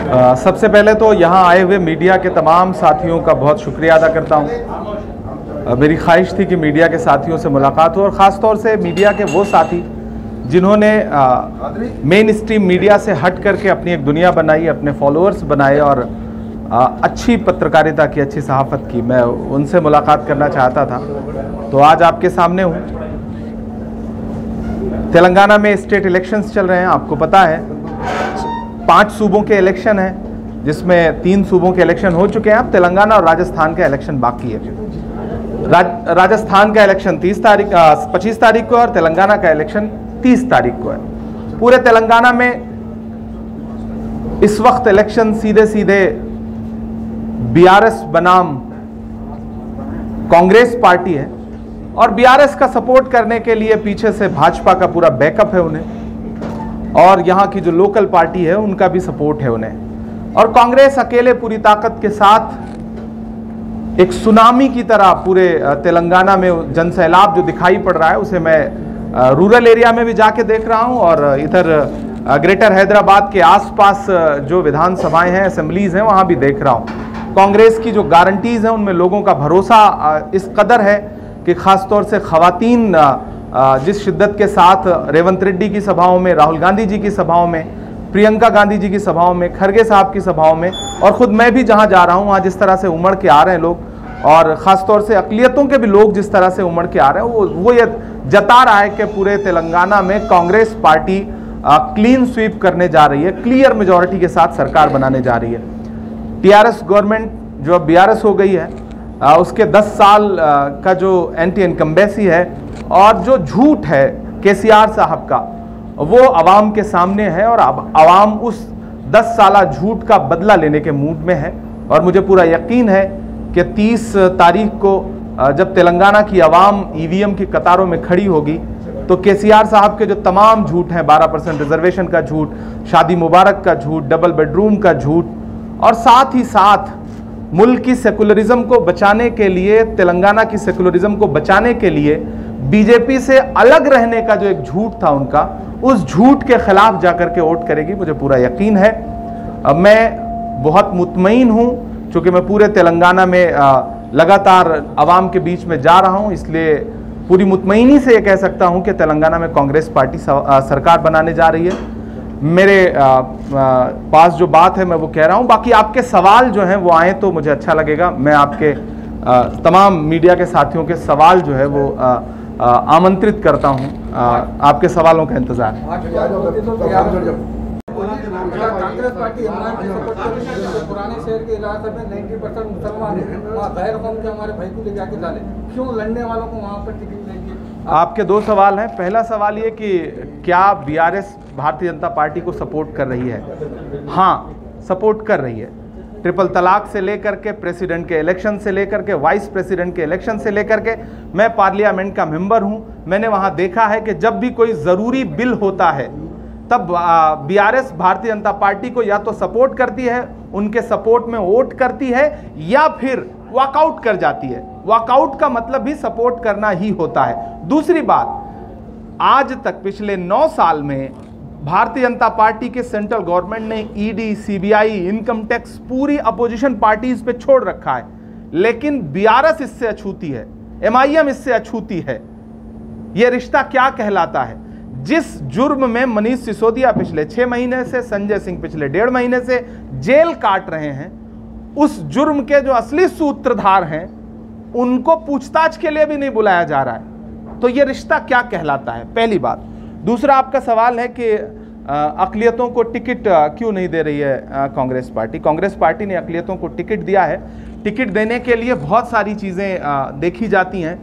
सबसे पहले तो यहाँ आए हुए मीडिया के तमाम साथियों का बहुत शुक्रिया अदा करता हूँ। मेरी ख्वाहिश थी कि मीडिया के साथियों से मुलाकात हो और ख़ास तौर से मीडिया के वो साथी जिन्होंने मेन स्ट्रीम मीडिया से हट करके अपनी एक दुनिया बनाई, अपने फॉलोअर्स बनाए और अच्छी पत्रकारिता की, अच्छी सहाफ़त की। मैं उनसे मुलाकात करना चाहता था, तो आज आपके सामने हूँ। तेलंगाना में स्टेट इलेक्शंस चल रहे हैं, आपको पता है 5 सूबों के इलेक्शन हैं, जिसमें 3 सूबों के इलेक्शन हो चुके हैं। अब तेलंगाना और राजस्थान का इलेक्शन बाकी है। राजस्थान का इलेक्शन 25 तारीख को और तेलंगाना का इलेक्शन 30 तारीख को है। पूरे तेलंगाना में इस वक्त इलेक्शन सीधे सीधे बीआरएस बनाम कांग्रेस पार्टी है और बीआरएस का सपोर्ट करने के लिए पीछे से भाजपा का पूरा बैकअप है उन्हें, और यहाँ की जो लोकल पार्टी है उनका भी सपोर्ट है उन्हें। और कांग्रेस अकेले पूरी ताकत के साथ एक सुनामी की तरह पूरे तेलंगाना में जनसैलाब जो दिखाई पड़ रहा है, उसे मैं रूरल एरिया में भी जाके देख रहा हूँ और इधर ग्रेटर हैदराबाद के आसपास जो विधानसभाएं हैं, असेंबलीज हैं, वहाँ भी देख रहा हूँ। कांग्रेस की जो गारंटीज हैं उनमें लोगों का भरोसा इस कदर है कि खास तौर से खवातीन जिस शिद्दत के साथ रेवंत रेड्डी की सभाओं में, राहुल गांधी जी की सभाओं में, प्रियंका गांधी जी की सभाओं में, खरगे साहब की सभाओं में, और ख़ुद मैं भी जहां जा रहा हूं वहां जिस तरह से उमड़ के आ रहे हैं लोग, और ख़ास तौर से अक़लियतों के भी लोग जिस तरह से उमड़ के आ रहे हैं, वो ये जता रहा है कि पूरे तेलंगाना में कांग्रेस पार्टी क्लीन स्वीप करने जा रही है, क्लियर मेजॉरिटी के साथ सरकार बनाने जा रही है। टीआरएस गवर्नमेंट जो अब बीआरएस हो गई है, उसके 10 साल का जो एंटी इनकम्बेंसी है और जो झूठ है केसीआर साहब का, वो आवाम के सामने है और अब आवाम उस 10 साला झूठ का बदला लेने के मूड में है। और मुझे पूरा यकीन है कि 30 तारीख को जब तेलंगाना की आवाम ईवीएम की कतारों में खड़ी होगी तो केसीआर साहब के जो तमाम झूठ हैं, 12% रिजर्वेशन का झूठ, शादी मुबारक का झूठ, डबल बेडरूम का झूठ, और साथ ही साथ मुल्क की सेकुलरिज्म को बचाने के लिए, तेलंगाना की सेकुलरिज्म को बचाने के लिए बीजेपी से अलग रहने का जो एक झूठ था उनका, उस झूठ के खिलाफ जाकर के वोट करेगी, मुझे पूरा यकीन है। अब मैं बहुत मुतमईन हूं, चूंकि मैं पूरे तेलंगाना में लगातार आवाम के बीच में जा रहा हूं, इसलिए पूरी मुतमईनी से ये कह सकता हूं कि तेलंगाना में कांग्रेस पार्टी सरकार बनाने जा रही है। मेरे पास जो बात है मैं वो कह रहा हूं। बाकी आपके सवाल जो हैं वो आए तो मुझे अच्छा लगेगा। मैं आपके तमाम मीडिया के साथियों के सवाल जो है वो आमंत्रित करता हूं। आपके सवालों का इंतजार है। कांग्रेस पार्टी पुराने शहर के इलाके में 90% मुसलमान हैं, वहाँ गैर कौम के हमारे भाई को ले जाके डाले, क्यों लड़ने वालों को वहाँ पर टिकट देंगे? आपके 2 सवाल हैं। पहला सवाल ये कि क्या बीआरएस भारतीय जनता पार्टी को सपोर्ट कर रही है? हाँ, सपोर्ट कर रही है। ट्रिपल तलाक से लेकर के प्रेसिडेंट के इलेक्शन से लेकर के वाइस प्रेसिडेंट के इलेक्शन से लेकर के, मैं पार्लियामेंट का मेंबर हूं। मैंने वहां देखा है कि जब भी कोई ज़रूरी बिल होता है तब बीआरएस भारतीय जनता पार्टी को या तो सपोर्ट करती है, उनके सपोर्ट में वोट करती है, या फिर वॉकआउट कर जाती है। वॉकआउट का मतलब भी सपोर्ट करना ही होता है। दूसरी बात, आज तक पिछले 9 साल में भारतीय जनता पार्टी के सेंट्रल गवर्नमेंट ने ईडी, सीबीआई, इनकम टैक्स पूरी अपोजिशन पार्टीज पे छोड़ रखा है, लेकिन बीआरएस इससे अछूती है, एमआईएम इससे अछूती है। यह रिश्ता क्या कहलाता है? जिस जुर्म में मनीष सिसोदिया पिछले 6 महीने से, संजय सिंह पिछले 1.5 महीने से जेल काट रहे हैं, उस जुर्म के जो असली सूत्रधार हैं उनको पूछताछ के लिए भी नहीं बुलाया जा रहा है। तो यह रिश्ता क्या कहलाता है? पहली बात। दूसरा, आपका सवाल है कि अक़लियतों को टिकट क्यों नहीं दे रही है कांग्रेस पार्टी? कांग्रेस पार्टी ने अक़लियतों को टिकट दिया है। टिकट देने के लिए बहुत सारी चीज़ें देखी जाती हैं,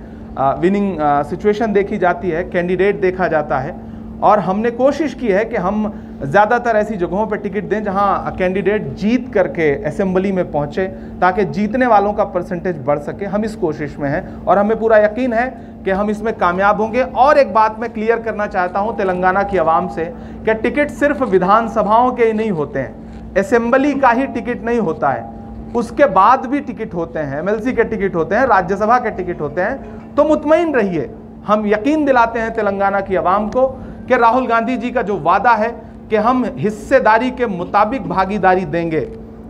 विनिंग सिचुएशन देखी जाती है, कैंडिडेट देखा जाता है, और हमने कोशिश की है कि हम ज़्यादातर ऐसी जगहों पर टिकट दें जहां कैंडिडेट जीत करके असेंबली में पहुंचे, ताकि जीतने वालों का परसेंटेज बढ़ सके। हम इस कोशिश में हैं और हमें पूरा यकीन है कि हम इसमें कामयाब होंगे। और एक बात मैं क्लियर करना चाहता हूं तेलंगाना की आवाम से कि टिकट सिर्फ विधानसभाओं के ही नहीं होते हैं, असेंबली का ही टिकट नहीं होता है, उसके बाद भी टिकट होते हैं, एमएलसी के टिकट होते हैं, राज्यसभा के टिकट होते हैं। तो मुतमईन रहिए, हम यकीन दिलाते हैं तेलंगाना की आवाम को कि राहुल गांधी जी का जो वादा है कि हम हिस्सेदारी के मुताबिक भागीदारी देंगे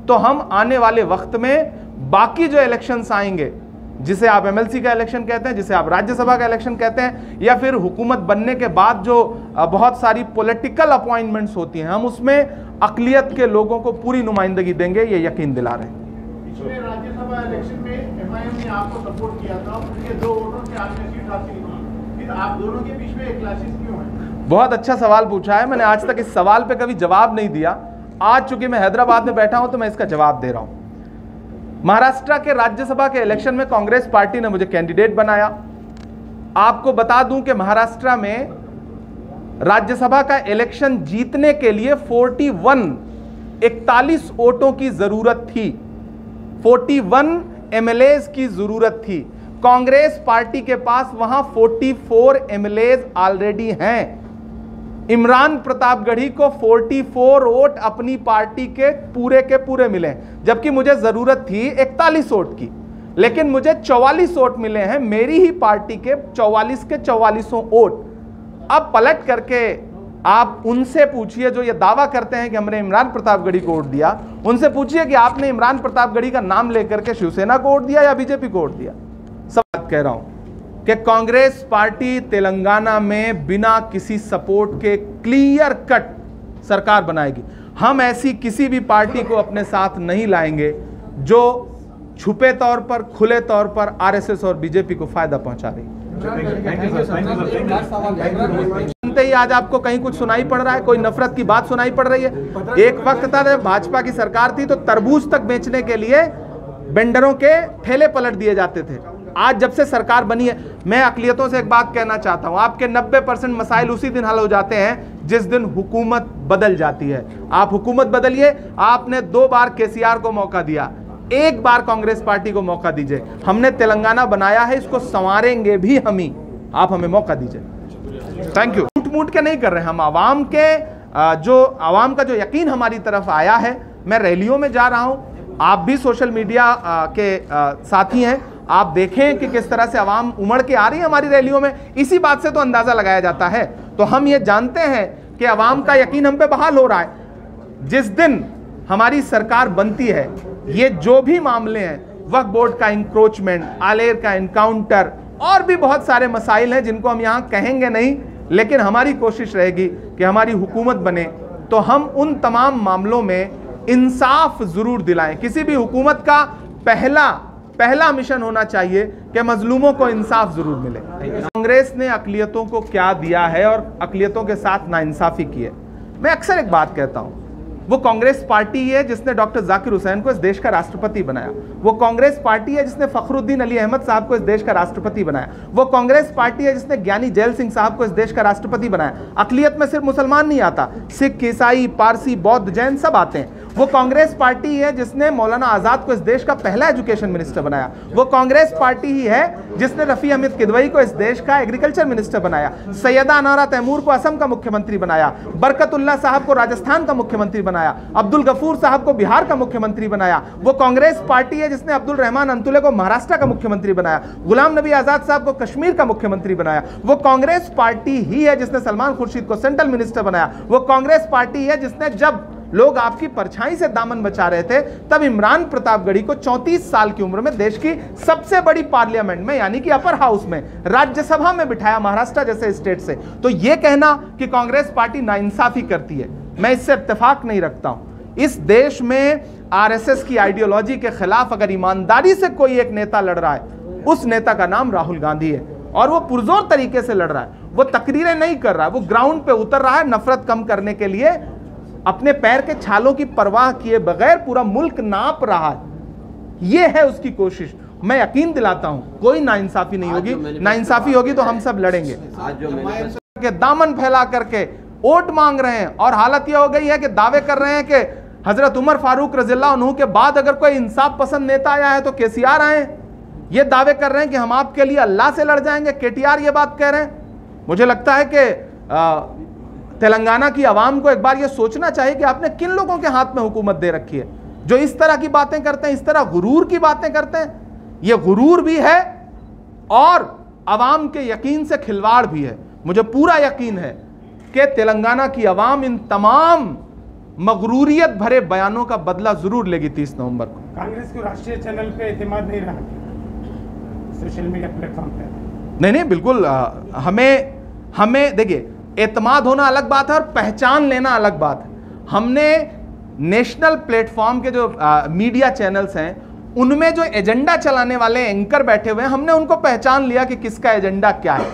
तो हम आने वाले वक्त में बाकी जो इलेक्शंस आएंगे, जिसे आप एमएलसी का इलेक्शन कहते हैं, जिसे आप राज्यसभा का इलेक्शन कहते हैं, या फिर हुकूमत बनने के बाद जो बहुत सारी पॉलिटिकल अपॉइंटमेंट्स होती हैं, हम उसमें अक़लियत के लोगों को पूरी नुमाइंदगी देंगे, ये यकीन दिला रहे हैं। पिछले राज्यसभा इलेक्शन में एमआईएम ने आपको सपोर्ट किया था, उनके 2 वोटों से आपने सीट हासिल की, फिर आप दोनों के बीच में क्लैशेस क्यों है? बहुत अच्छा सवाल पूछा है। मैंने आज तक इस सवाल पे कभी जवाब नहीं दिया। आज चूंकि मैं हैदराबाद में बैठा हूं तो मैं इसका जवाब दे रहा हूं। महाराष्ट्र के राज्यसभा के इलेक्शन में कांग्रेस पार्टी ने मुझे कैंडिडेट बनाया। आपको बता दूं कि महाराष्ट्र में राज्यसभा का इलेक्शन जीतने के लिए 41 वोटों की जरूरत थी, 41 एमएलएज की जरूरत थी। कांग्रेस पार्टी के पास वहां 44 एमएलएज ऑलरेडी हैं। इमरान प्रतापगढ़ी को 44 वोट अपनी पार्टी के पूरे मिले, जबकि मुझे जरूरत थी 41 वोट की, लेकिन मुझे 44 वोट मिले हैं। मेरी ही पार्टी के 44 के 44 वोट। अब पलट करके आप उनसे पूछिए जो ये दावा करते हैं कि हमने इमरान प्रतापगढ़ी को वोट दिया, उनसे पूछिए कि आपने इमरान प्रतापगढ़ी का नाम लेकर के शिवसेना को वोट दिया या बीजेपी को वोट दिया। सब बात कह रहा हूं कि कांग्रेस पार्टी तेलंगाना में बिना किसी सपोर्ट के क्लियर कट सरकार बनाएगी। हम ऐसी किसी भी पार्टी को अपने साथ नहीं लाएंगे जो छुपे तौर पर, खुले तौर पर आरएसएस और बीजेपी को फायदा पहुंचा रही। सुनते ही आज आपको कहीं कुछ सुनाई पड़ रहा है, कोई नफरत की बात सुनाई पड़ रही है। एक वक्त था जब भाजपा की सरकार थी तो तरबूज तक बेचने के लिए वेंडरों के ठेले पलट दिए जाते थे। आज जब से सरकार बनी है, मैं अक़लियतों से एक बात कहना चाहता हूं, आपके 90% मसाइल उसी दिन हल हो जाते हैं जिस दिन हुकूमत बदल जाती है। आप हुकूमत बदलिए। आपने 2 बार केसीआर को मौका दिया, 1 बार कांग्रेस पार्टी को मौका दीजिए। हमने तेलंगाना बनाया है, इसको संवारेंगे भी हम ही। आप हमें मौका दीजिए। Thank you. मूट के नहीं कर रहे हम। आवाम का जो यकीन हमारी तरफ आया है, मैं रैलियों में जा रहा हूं, आप भी सोशल मीडिया के साथी हैं, आप देखें कि किस तरह से आवाम उमड़ के आ रही है हमारी रैलियों में। इसी बात से तो अंदाजा लगाया जाता है। तो हम ये जानते हैं कि आवाम का यकीन हम पे बहाल हो रहा है। जिस दिन हमारी सरकार बनती है, ये जो भी मामले हैं, वक्फ बोर्ड का इंक्रोचमेंट, आलेर का एनकाउंटर और भी बहुत सारे मसाइल हैं जिनको हम यहां कहेंगे नहीं, लेकिन हमारी कोशिश रहेगी कि हमारी हुकूमत बने तो हम उन तमाम मामलों में इंसाफ जरूर दिलाएं। किसी भी हुकूमत का पहला मिशन होना चाहिए कि मजलूमों को इंसाफ जरूर मिले। कांग्रेस ने अक़लियतों को क्या दिया है और अक़लियतों के साथ नाइंसाफी की है। मैं अक्सर एक बात कहता हूं, वो कांग्रेस पार्टी है जिसने डॉक्टर जाकिर हुसैन को इस देश का राष्ट्रपति बनाया। वो कांग्रेस पार्टी है जिसने फखरुद्दीन अली अहमद साहब को इस देश का राष्ट्रपति बनाया। वो कांग्रेस पार्टी है जिसने ज्ञानी जैल सिंह साहब को इस देश का राष्ट्रपति बनाया। अक़लियत में सिर्फ मुसलमान नहीं आता, सिख, ईसाई, पारसी, बौद्ध, जैन सब आते हैं। वो कांग्रेस पार्टी है जिसने मौलाना आज़ाद को इस देश का पहला एजुकेशन मिनिस्टर बनाया। वो कांग्रेस पार्टी ही है जिसने रफ़ी अहमद किदवई को इस देश का एग्रीकल्चर मिनिस्टर बनाया, सैयदा अनवारा तैमूर को असम का मुख्यमंत्री बनाया, बरकतुल्लाह साहब को राजस्थान का मुख्यमंत्री बनाया, अब्दुल गफूर साहब को बिहार का मुख्यमंत्री बनाया। वो कांग्रेस पार्टी है जिसने अब्दुल रहमान अंतुले को महाराष्ट्र का मुख्यमंत्री बनाया, गुलाम नबी आज़ाद साहब को कश्मीर का मुख्यमंत्री बनाया। वो कांग्रेस पार्टी ही है जिसने सलमान खुर्शीद को सेंट्रल मिनिस्टर बनाया। वो कांग्रेस पार्टी है जिसने, जब लोग आपकी परछाई से दामन बचा रहे थे, तब इमरान प्रतापगढ़ी को 34 साल की उम्र में देश की सबसे बड़ी पार्लियामेंट में, यानी कि अपर हाउस में, राज्यसभा में बिठाया, महाराष्ट्र जैसे स्टेट से। तो यह कहना कि कांग्रेस पार्टी नाइंसाफी करती है, मैं इससे इत्तेफाक नहीं रखता हूं। इस देश में आरएसएस की आइडियोलॉजी के खिलाफ अगर ईमानदारी से कोई एक नेता लड़ रहा है, उस नेता का नाम राहुल गांधी है, और वो पुरजोर तरीके से लड़ रहा है। वो तकरीरें नहीं कर रहा है, वो ग्राउंड पे उतर रहा है नफरत कम करने के लिए। अपने पैर के छालों की परवाह किए बगैर पूरा मुल्क नाप रहा है। यह है उसकी कोशिश। मैं यकीन दिलाता हूं कोई नाइंसाफी नहीं होगी। नाइंसाफी होगी तो हम सब लड़ेंगे। के दामन फैला करके वोट मांग रहे हैं, और हालत यह हो गई है कि दावे कर रहे हैं कि हजरत उमर फारूक रज़ियल्लाहु अन्हु के बाद अगर कोई इंसाफ पसंद नेता आया है तो केसीआर आए। ये दावे कर रहे हैं कि हम आपके लिए अल्लाह से लड़ जाएंगे। केटीआर ये बात कह रहे हैं। मुझे लगता है कि तेलंगाना की आवाम को एक बार यह सोचना चाहिए कि आपने किन लोगों के हाथ में हुकूमत दे रखी है जो इस तरह की बातें करते हैं, इस तरह गुरूर की बातें करते हैं। यह गुरूर भी है और आवाम के यकीन से खिलवाड़ भी है। मुझे पूरा यकीन है कि तेलंगाना की आवाम इन तमाम मगरूरियत भरे बयानों का बदला जरूर लेगी 30 नवंबर को। कांग्रेस को राष्ट्रीय चैनल पे एतमाद नहीं रहा, सोशल मीडिया प्लेटफॉर्म पे? नहीं, बिल्कुल। हमें देखिए, एतमाद होना अलग बात है और पहचान लेना अलग बात है। हमने नेशनल प्लेटफॉर्म के जो मीडिया चैनल्स हैं उनमें जो एजेंडा चलाने वाले एंकर बैठे हुए हैं, हमने उनको पहचान लिया कि किसका एजेंडा क्या है।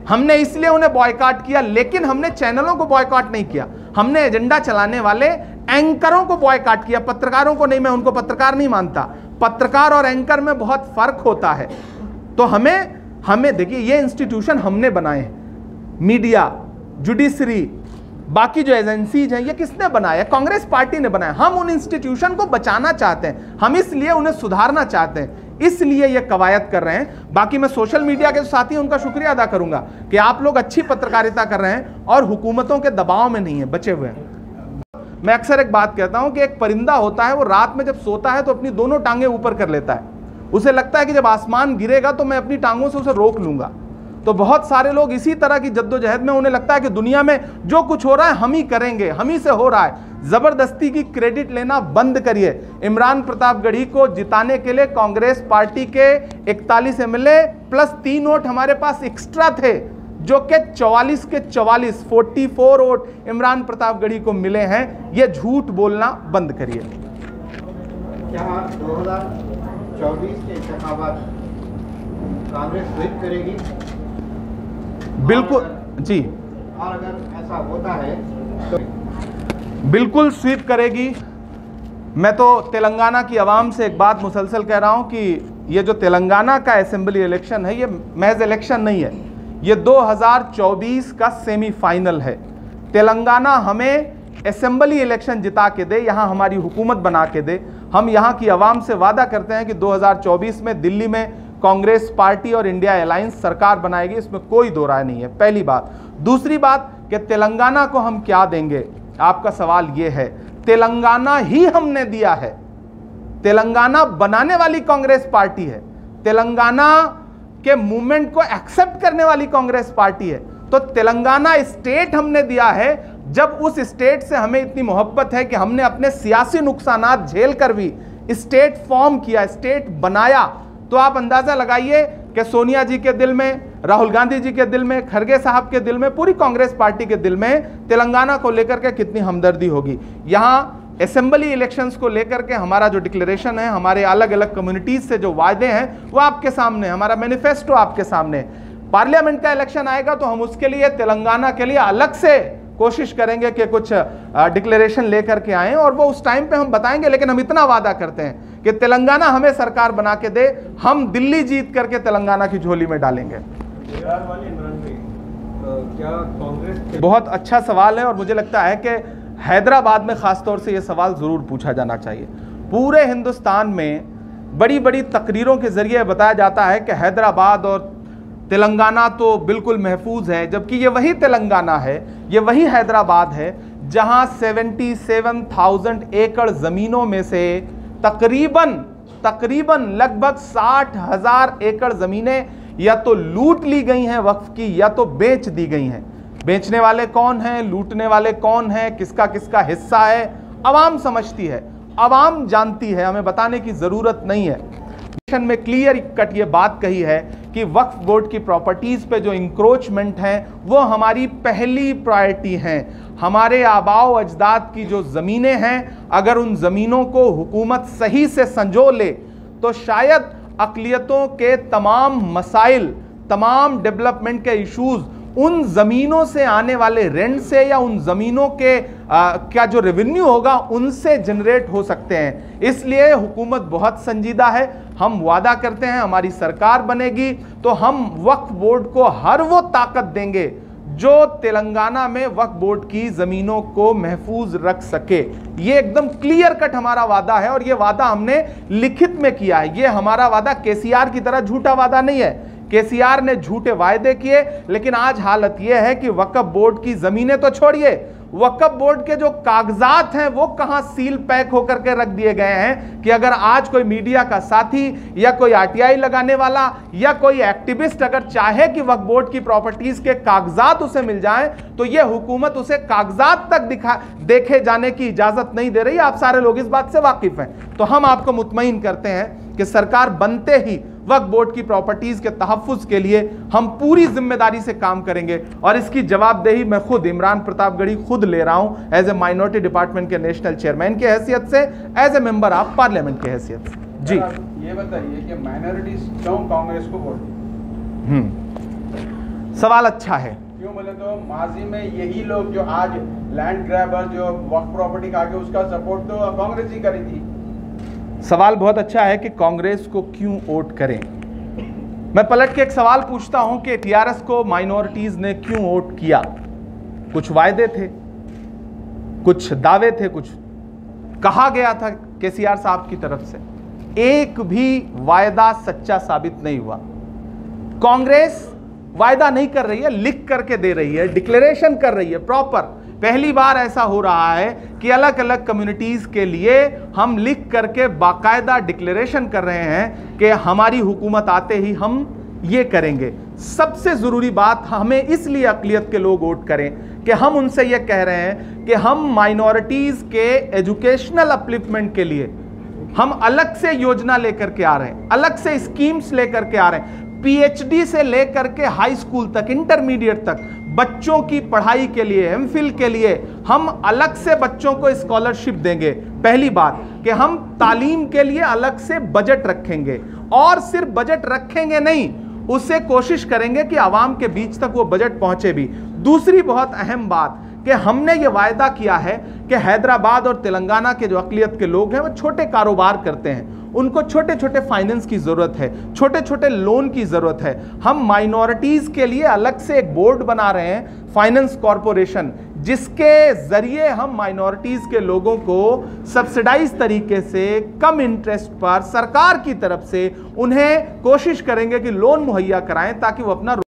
हमने इसलिए उन्हें बॉयकॉट किया, लेकिन हमने चैनलों को बॉयकॉट नहीं किया। हमने एजेंडा चलाने वाले एंकरों को बॉयकॉट किया, पत्रकारों को नहीं। मैं उनको पत्रकार नहीं मानता। पत्रकार और एंकर में बहुत फर्क होता है। तो हमें देखिए, ये इंस्टीट्यूशन हमने बनाए हैं, मीडिया, जुडिशरी, बाकी जो एजेंसीज हैं, ये किसने बनाया? कांग्रेस पार्टी ने बनाया। हम उन इंस्टीट्यूशन को बचाना चाहते हैं, हम इसलिए उन्हें सुधारना चाहते हैं, इसलिए ये कवायद कर रहे हैं। बाकी मैं सोशल मीडिया के साथी उनका शुक्रिया अदा करूंगा कि आप लोग अच्छी पत्रकारिता कर रहे हैं और हुकूमतों के दबाव में नहीं है, बचे हुए हैं। मैं अक्सर एक बात कहता हूं कि एक परिंदा होता है, वो रात में जब सोता है तो अपनी दोनों टांगें ऊपर कर लेता है। उसे लगता है कि जब आसमान गिरेगा तो मैं अपनी टांगों से उसे रोक लूंगा। तो बहुत सारे लोग इसी तरह की जद्दोजहद में, उन्हें लगता है कि दुनिया में जो कुछ हो रहा है हम ही करेंगे, हम ही से हो रहा है। जबरदस्ती की क्रेडिट लेना बंद करिए। इमरान प्रतापगढ़ी को जिताने के लिए कांग्रेस पार्टी के 41 एमएलए प्लस 3 वोट हमारे पास एक्स्ट्रा थे, जो कि 44 के 44 44 वोट इमरान प्रतापगढ़ी को मिले हैं। यह झूठ बोलना बंद करिए। क्या 2024 के इंतखाबात कांग्रेस स्वीप करेगी? बिल्कुल जी, और अगर ऐसा होता है तो बिल्कुल स्वीप करेगी। मैं तो तेलंगाना की आवाम से एक बात मुसलसल कह रहा हूं कि ये जो तेलंगाना का असेंबली इलेक्शन है, ये महज इलेक्शन नहीं है, ये 2024 का सेमीफाइनल है। तेलंगाना हमें असेंबली इलेक्शन जिता के दे, यहाँ हमारी हुकूमत बना के दे। हम यहाँ की आवाम से वादा करते हैं कि 2024 में दिल्ली में कांग्रेस पार्टी और इंडिया अलायंस सरकार बनाएगी, इसमें कोई दो राय नहीं है, पहली बात। दूसरी बात कि तेलंगाना को हम क्या देंगे, आपका सवाल यह है। तेलंगाना ही हमने दिया है। तेलंगाना बनाने वाली कांग्रेस पार्टी है, तेलंगाना के मूवमेंट को एक्सेप्ट करने वाली कांग्रेस पार्टी है। तो तेलंगाना स्टेट हमने दिया है। जब उस स्टेट से हमें इतनी मोहब्बत है कि हमने अपने सियासी नुकसानात झेल कर भी स्टेट फॉर्म किया, स्टेट बनाया, तो आप अंदाजा लगाइए कि सोनिया जी के दिल में, राहुल गांधी जी के दिल में, खड़गे साहब के दिल में, पूरी कांग्रेस पार्टी के दिल में तेलंगाना को लेकर के कितनी हमदर्दी होगी। यहाँ असेंबली इलेक्शंस को लेकर के हमारा जो डिक्लेरेशन है, हमारे अलग अलग कम्युनिटीज से जो वायदे हैं वो आपके सामने, हमारा मैनिफेस्टो आपके सामने। पार्लियामेंट का इलेक्शन आएगा तो हम उसके लिए तेलंगाना के लिए अलग से कोशिश करेंगे कि कुछ डिक्लेरेशन लेकर के आएं, और वो उस टाइम पे हम बताएंगे। लेकिन हम इतना वादा करते हैं कि तेलंगाना हमें सरकार बना के दे, हम दिल्ली जीत करके तेलंगाना की झोली में डालेंगे। क्या कांग्रेस? बहुत अच्छा सवाल है और मुझे लगता है कि हैदराबाद में खासतौर से यह सवाल जरूर पूछा जाना चाहिए। पूरे हिंदुस्तान में बड़ी बड़ी तकरीरों के जरिए बताया जाता है कि हैदराबाद और तेलंगाना तो बिल्कुल महफूज है, जबकि ये वही तेलंगाना है, ये वही हैदराबाद है जहां 77,000 एकड़ जमीनों में से तकरीबन लगभग 60,000 एकड़ जमीनें या तो लूट ली गई हैं वक्फ की, या तो बेच दी गई हैं। बेचने वाले कौन हैं, लूटने वाले कौन हैं, किसका किसका हिस्सा है, अवाम समझती है, अवाम जानती है, हमें बताने की जरूरत नहीं है। में क्लियर कट ये बात कही है कि वक्फ बोर्ड की प्रॉपर्टीज पे जो इंक्रोचमेंट है वो हमारी पहली प्रायोरिटी है। हमारे आबाओ अजदाद की जो ज़मीनें हैं, अगर उन ज़मीनों को हुकूमत सही से संजो ले तो शायद अक़लियतों के तमाम मसाइल, तमाम डेवलपमेंट के इश्यूज़ उन ज़मीनों से आने वाले रेंट से या उन ज़मीनों के क्या जो रेवेन्यू होगा उनसे जनरेट हो सकते हैं। इसलिए हुकूमत बहुत संजीदा है। हम वादा करते हैं हमारी सरकार बनेगी तो हम वक्फ बोर्ड को हर वो ताकत देंगे जो तेलंगाना में वक्फ बोर्ड की ज़मीनों को महफूज रख सके। ये एकदम क्लियर कट हमारा वादा है और ये वादा हमने लिखित में किया है। ये हमारा वादा केसीआर की तरह झूठा वादा नहीं है। केसीआर ने झूठे वायदे किए, लेकिन आज हालत यह है कि वक्फ बोर्ड की जमीनें तो छोड़िए, वक्फ बोर्ड के जो कागजात हैं वो कहां सील पैक होकर के रख दिए गए हैं कि अगर आज कोई मीडिया का साथी या कोई आरटीआई लगाने वाला या कोई एक्टिविस्ट अगर चाहे कि वक्फ बोर्ड की प्रॉपर्टीज के कागजात उसे मिल जाएं तो यह हुकूमत उसे कागजात तक देखे जाने की इजाजत नहीं दे रही। आप सारे लोग इस बात से वाकिफ हैं। तो हम आपको मुतमईन करते हैं कि सरकार बनते ही वक्फ बोर्ड की प्रॉपर्टीज के तहफ्फुज के लिए हम पूरी जिम्मेदारी से काम करेंगे और इसकी जवाबदेही मैं खुद इमरान प्रतापगढ़ी खुद ले रहा हूं एज ए माइनॉरिटी डिपार्टमेंट के नेशनल चेयरमैन की हैसियत से, as a member of parliament की हैसियत से। जी ये बताइए कि माइनॉरिटीज क्यों कांग्रेस को वोट दी? सवाल अच्छा है। क्यों बोले तो माजी में यही लोग जो आज लैंड ग्रैबर जो वक्फ प्रॉपर्टी का आगे उसका सपोर्ट तो कांग्रेस ही करी थी। सवाल बहुत अच्छा है कि कांग्रेस को क्यों वोट करें। मैं पलट के एक सवाल पूछता हूं कि टीआरएस को माइनॉरिटीज ने क्यों वोट किया। कुछ वायदे थे, कुछ दावे थे, कुछ कहा गया था केसीआर साहब की तरफ से, एक भी वायदा सच्चा साबित नहीं हुआ। कांग्रेस वायदा नहीं कर रही है, लिख करके दे रही है, डिक्लेरेशन कर रही है प्रॉपर। पहली बार ऐसा हो रहा है कि अलग अलग कम्युनिटीज के लिए हम लिख करके बाकायदा डिक्लेरेशन कर रहे हैं कि हमारी हुकूमत आते ही हम ये करेंगे। सबसे जरूरी बात, हमें इसलिए अक़लियत के लोग वोट करें कि हम उनसे ये कह रहे हैं कि हम माइनॉरिटीज के एजुकेशनल अपलिफ्टमेंट के लिए हम अलग से योजना लेकर के आ रहे हैं, अलग से स्कीम्स लेकर के आ रहे हैं। पीएचडी से लेकर के हाई स्कूल तक, इंटरमीडिएट तक बच्चों की पढ़ाई के लिए, एमफिल के लिए हम अलग से बच्चों को स्कॉलरशिप देंगे। पहली बात कि हम तालीम के लिए अलग से बजट रखेंगे और सिर्फ बजट रखेंगे नहीं, उससे कोशिश करेंगे कि आवाम के बीच तक वो बजट पहुंचे भी। दूसरी बहुत अहम बात कि हमने ये वायदा किया है कि हैदराबाद और तेलंगाना के जो अक़लियत के लोग हैं वो छोटे कारोबार करते हैं, उनको छोटे छोटे फाइनेंस की ज़रूरत है, छोटे छोटे लोन की ज़रूरत है। हम माइनॉरिटीज़ के लिए अलग से एक बोर्ड बना रहे हैं, फाइनेंस कॉरपोरेशन, जिसके ज़रिए हम माइनॉरिटीज़ के लोगों को सब्सिडाइज तरीके से कम इंटरेस्ट पर सरकार की तरफ से उन्हें कोशिश करेंगे कि लोन मुहैया कराएं ताकि वो अपना